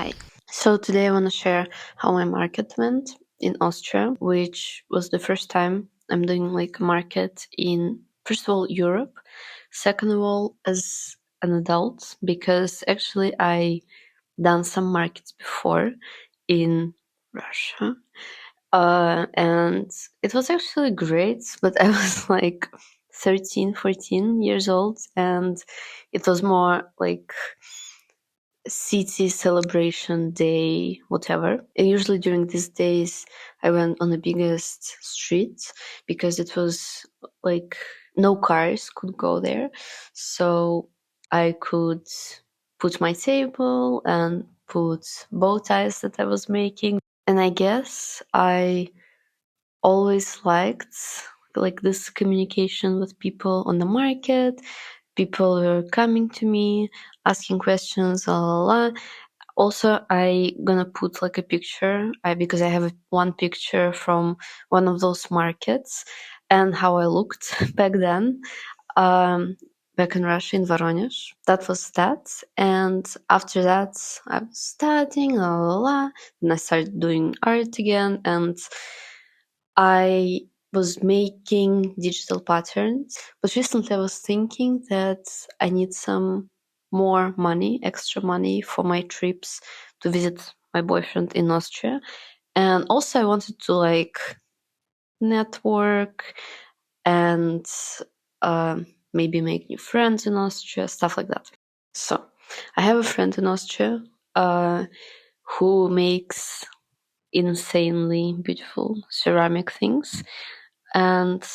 Hi. So today I want to share how my market went in Austria, which was the first time I'm doing like a market in, first of all, Europe. Second of all, as an adult, because actually I done some markets before in Russia. And it was actually great, but I was like 13, 14 years old, and it was more like city celebration day, whatever. And usually during these days, I went on the biggest street because it was like no cars could go there. So I could put my table and put bow ties that I was making. And I guess I always liked like this communication with people on the market. People were coming to me, asking questions, la la la. Also, I gonna put like a picture because I have one picture from one of those markets and how I looked back then, um, back in Russia in Voronezh. That was that, and after that, I was studying, la la la. Then I started doing art again, and I was making digital patterns. But recently, I was thinking that I need some more money, extra money for my trips to visit my boyfriend in Austria. And also, I wanted to like network and maybe make new friends in Austria, stuff like that. So, I have a friend in Austria who makes insanely beautiful ceramic things, and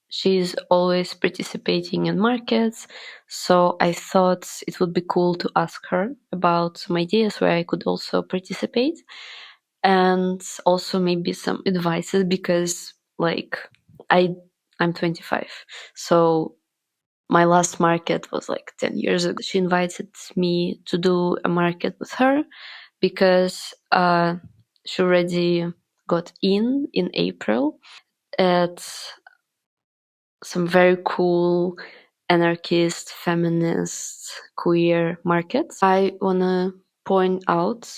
she's always participating in markets. So I thought it would be cool to ask her about some ideas where I could also participate, and also maybe some advices because like I'm 25, so my last market was like 10 years ago. She invited me to do a market with her because she already got in April at some very cool anarchist, feminist, queer markets. I want to point out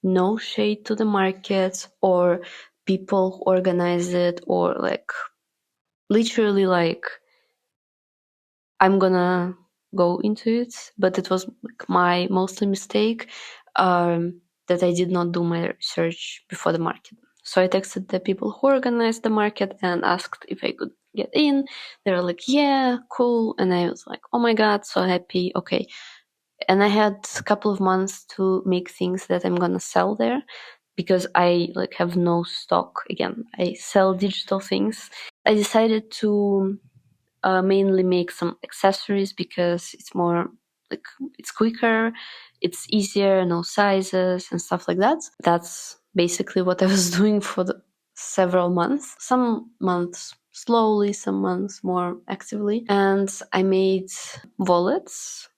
no shade to the market or people who organize it, or like literally like I'm gonna go into it, but it was like my mostly mistake that I did not do my research before the market. So I texted the people who organized the market and asked if I could get in. They were like, yeah, cool. And I was like, oh my God, so happy. Okay. And I had a couple of months to make things that I'm gonna sell there because I like have no stock. Again, I sell digital things. I decided to mainly make some accessories because it's more like it's quicker, it's easier, no sizes and stuff like that. That's basically what I was doing for several months. Some months slowly, some months more actively. And I made wallets.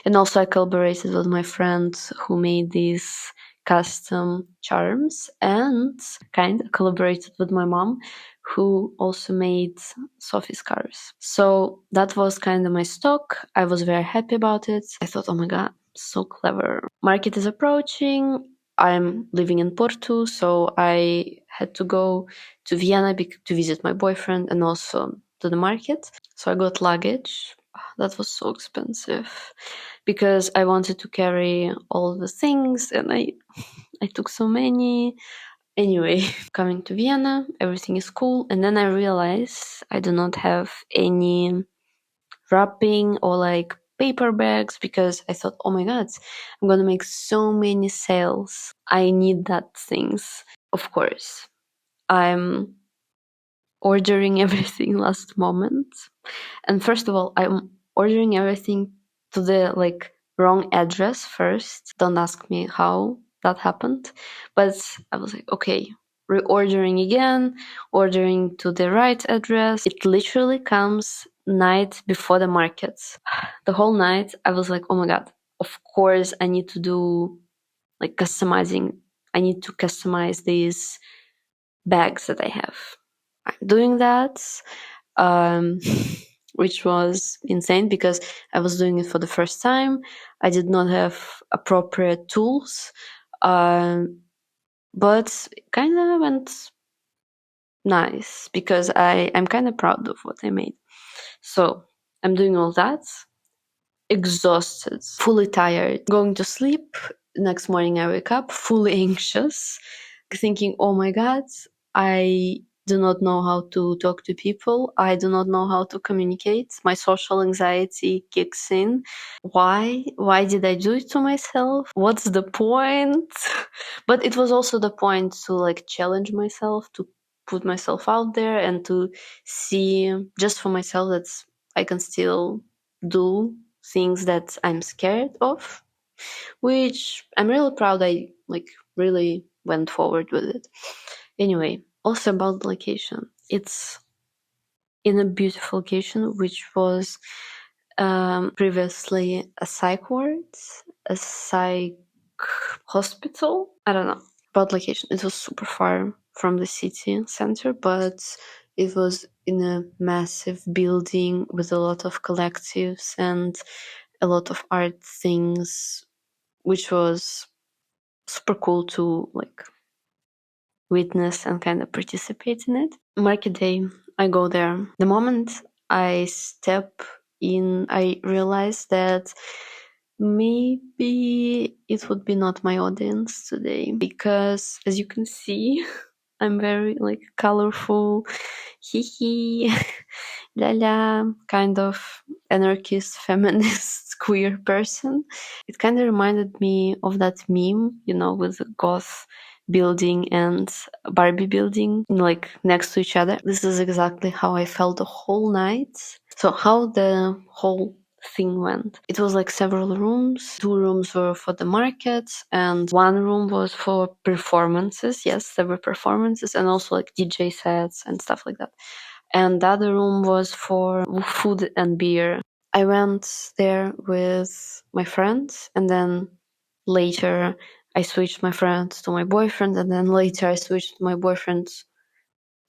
And also I collaborated with my friend who made these custom charms, and kind of collaborated with my mom who also made Sophie scarves. So that was kind of my stock. I was very happy about it. I thought, oh my God, so clever. Market is approaching. I'm living in Porto, so I had to go to Vienna to visit my boyfriend and also to the market. So I got luggage. That was so expensive because I wanted to carry all the things, and I took so many. Anyway, coming to Vienna, everything is cool, and then I realized I do not have any wrapping or like paper bags because I thought, oh my God, I'm gonna make so many sales. I need that things. Of course, I'm ordering everything last moment. And first of all, I'm ordering everything to the like wrong address first. Don't ask me how that happened. But I was like, okay, reordering again, ordering to the right address. It literally comes night before the market. The whole night I was like, oh my God, of course I need to do like customizing. I need to customize these bags that I have. I'm doing that, um, which was insane because I was doing it for the first time. I did not have appropriate tools. But kind of went nice because I'm kind of proud of what I made. So I'm doing all that, exhausted, fully tired, going to sleep. Next morning, I wake up fully anxious, thinking, oh my God, I do not know how to talk to people. I do not know how to communicate. My social anxiety kicks in. Why? Why did I do it to myself? What's the point? But it was also the point to like challenge myself, to put myself out there and to see just for myself that I can still do things that I'm scared of, which I'm really proud I like really went forward with it. Anyway, also about the location. It's in a beautiful location, which was previously a psych ward, a psych hospital. I don't know about location. It was super far from the city center, but it was in a massive building with a lot of collectives and a lot of art things, which was super cool to like witness and kind of participate in it. Market day, I go there. The moment I step in, I realize that maybe it would be not my audience today because, as you can see, I'm very like colorful, hee hee, la la, kind of anarchist, feminist, queer person. It kind of reminded me of that meme, you know, with the goth building and Barbie building like next to each other. This is exactly how I felt the whole night. So how the whole thing went. It was like several rooms. 2 rooms were for the market and 1 room was for performances. Yes, there were performances and also like DJ sets and stuff like that. And the other room was for food and beer. I went there with my friends and then later I switched my friend to my boyfriend and then later I switched my boyfriend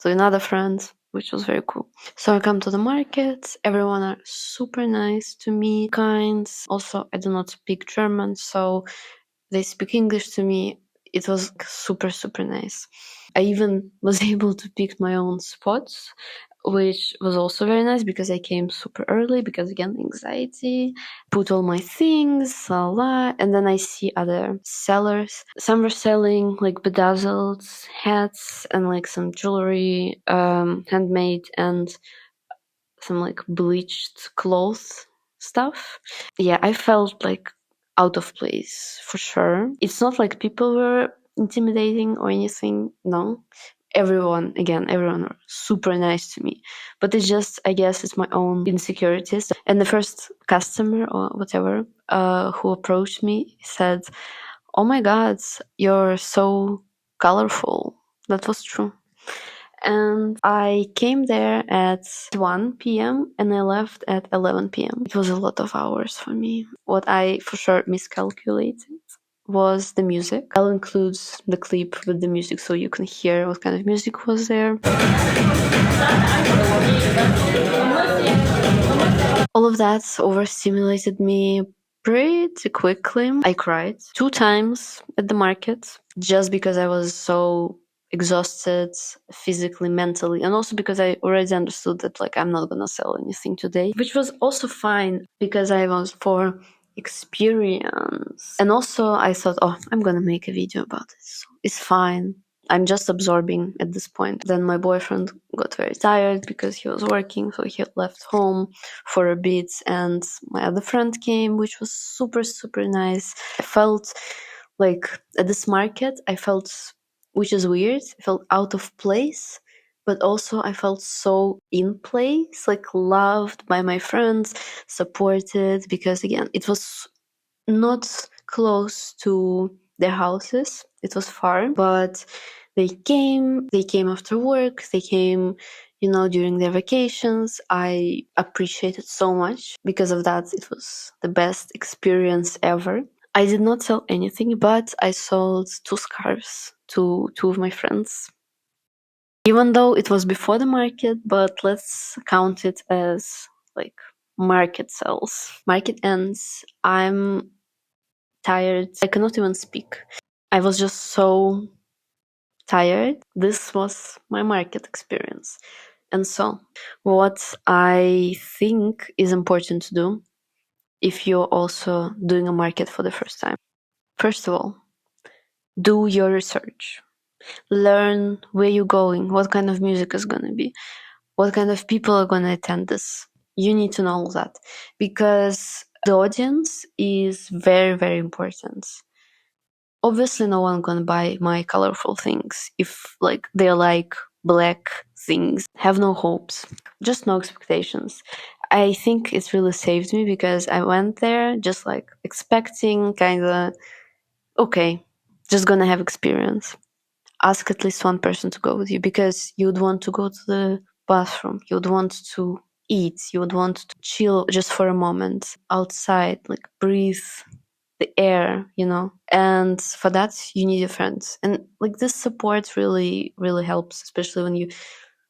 to another friend, which was very cool. So I come to the market. Everyone are super nice to me, kind. Also, I do not speak German, so they speak English to me. It was super, super nice. I even was able to pick my own spots, which was also very nice because I came super early because again anxiety, put all my things, la la, and then I see other sellers. Some were selling like bedazzled hats and like some jewelry, handmade and some like bleached clothes stuff. Yeah, I felt like out of place for sure. It's not like people were intimidating or anything, no. Everyone were super nice to me. But it's just, I guess, it's my own insecurities. And the first customer or whatever who approached me said, "Oh my God, you're so colorful." That was true. And I came there at 1 p.m. and I left at 11 p.m. It was a lot of hours for me. What I for sure miscalculated was the music. I'll include the clip with the music so you can hear what kind of music was there. All of that overstimulated me pretty quickly. I cried 2 times at the market just because I was so exhausted physically, mentally, and also because I already understood that like I'm not gonna sell anything today, which was also fine because I was for experience. And also I thought, oh, I'm gonna make a video about it. So it's fine. I'm just absorbing at this point. Then my boyfriend got very tired because he was working, so he left home for a bit, and my other friend came, which was super, super nice. I felt like at this market, which is weird, I felt out of place, but also I felt so in place, like loved by my friends, supported, because again, it was not close to their houses. It was far, but they came after work, they came, during their vacations. I appreciated so much. Because of that, it was the best experience ever. I did not sell anything, but I sold 2 scarves to 2 of my friends. Even though it was before the market, but let's count it as like market sales. Market ends. I'm tired. I cannot even speak. I was just so tired. This was my market experience. And so, what I think is important to do if you're also doing a market for the first time. First of all, do your research. Learn where you're going, what kind of music is going to be, what kind of people are going to attend this. You need to know all that because the audience is very, very important. Obviously, no one gonna buy my colorful things if like they're like black things. Have no hopes, just no expectations. I think it really saved me because I went there just like expecting kind of okay, just gonna have experience. Ask at least one person to go with you because you'd want to go to the bathroom, you'd want to eat, you would want to chill just for a moment outside, like breathe the air, and for that you need your friends. And like this support really, really helps, especially when you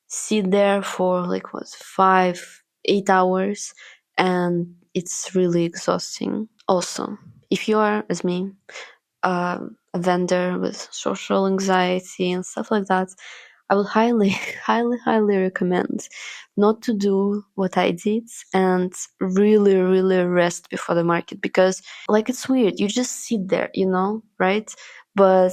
sit there for like what 5 8 hours and it's really exhausting. Also, if you are as me, a vendor with social anxiety and stuff like that, I would highly, highly, highly recommend not to do what I did and really, really rest before the market because, like, it's weird. You just sit there, right? But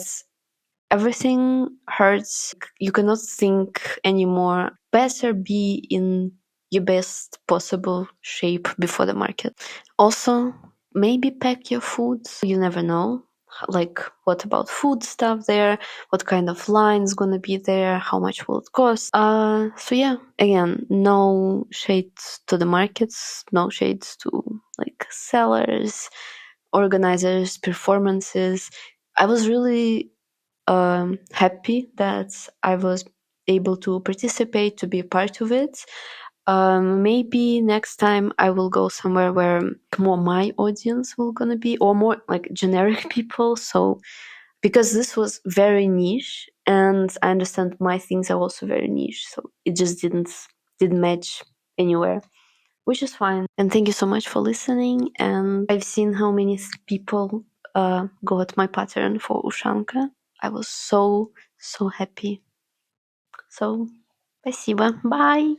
everything hurts. You cannot think anymore. Better be in your best possible shape before the market. Also, maybe pack your food. You never know. Like, what about food stuff there? What kind of line's gonna be there? How much will it cost? So yeah, again, no shades to the markets, no shades to like sellers, organizers, performances. I was really happy that I was able to participate, to be a part of it. Maybe next time I will go somewhere where more my audience will gonna be, or more like generic people. So because this was very niche, and I understand my things are also very niche, so it just didn't match anywhere, which is fine. And thank you so much for listening. And I've seen how many people got my pattern for Ushanka. I was so happy. So, спасибо. Bye.